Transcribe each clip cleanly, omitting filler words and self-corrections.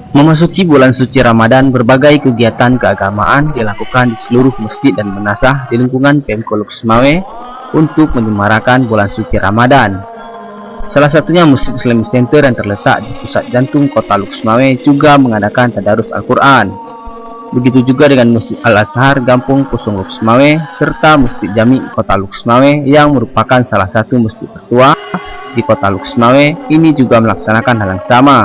Memasuki bulan suci Ramadan, berbagai kegiatan keagamaan dilakukan di seluruh masjid dan madrasah di lingkungan Pemko Luxmawe untuk menyemarakan bulan suci Ramadan. Salah satunya Masjid Islamic Center yang terletak di pusat jantung kota Luxmawe juga mengadakan tadarus Al-Quran. Begitu juga dengan Masjid Al-Azhar Gampung Pusung Luxmawe serta Masjid Jami kota Luxmawe yang merupakan salah satu masjid tertua di kota Luxmawe ini juga melaksanakan hal yang sama.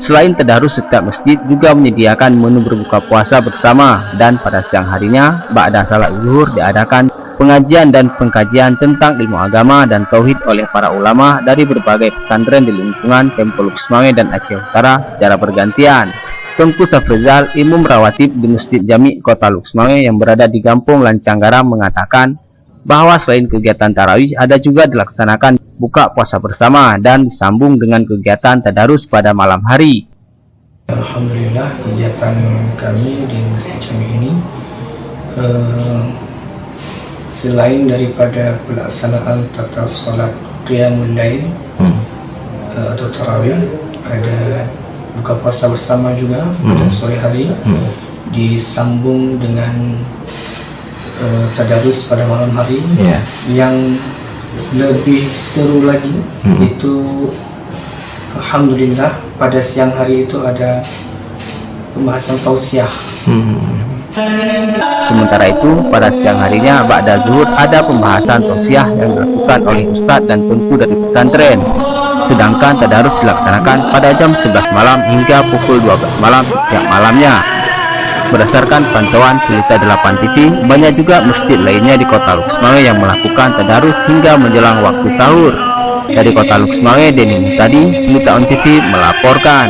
Selain tadarus, setiap masjid juga menyediakan menu berbuka puasa bersama, dan pada siang harinya ba'da salat zuhur diadakan pengajian dan pengkajian tentang ilmu agama dan tauhid oleh para ulama dari berbagai pesantren di lingkungan Pemko Luxmawe dan Aceh Utara secara bergantian. Tengku Safrizal, Imam Rawatib di Masjid Jami Kota Luxmawe yang berada di Kampung Lancanggaram mengatakan bahwa selain kegiatan tarawih ada juga dilaksanakan buka puasa bersama dan disambung dengan kegiatan tadarus pada malam hari. Alhamdulillah, kegiatan kami di Masjid Jami ini selain daripada pelaksanaan tata salat qiyamul lail atau tarawih, ada buka puasa bersama juga pada sore hari, disambung dengan tadarus pada malam hari. Yang lebih seru lagi itu alhamdulillah pada siang hari itu ada pembahasan tausiah. Sementara itu pada siang harinya ba'da zuhur ada pembahasan tausiah yang dilakukan oleh ustadz dan tengku dari pesantren. Sedangkan tadarus dilaksanakan pada jam 11 malam hingga pukul 12 malam setiap malamnya. Berdasarkan pantauan Pelita 8 TV, banyak juga masjid lainnya di kota Luxmawe yang melakukan tadarus hingga menjelang waktu sahur. Dari kota Luxmawe, Denny Muhtadi, Pelita on TV melaporkan.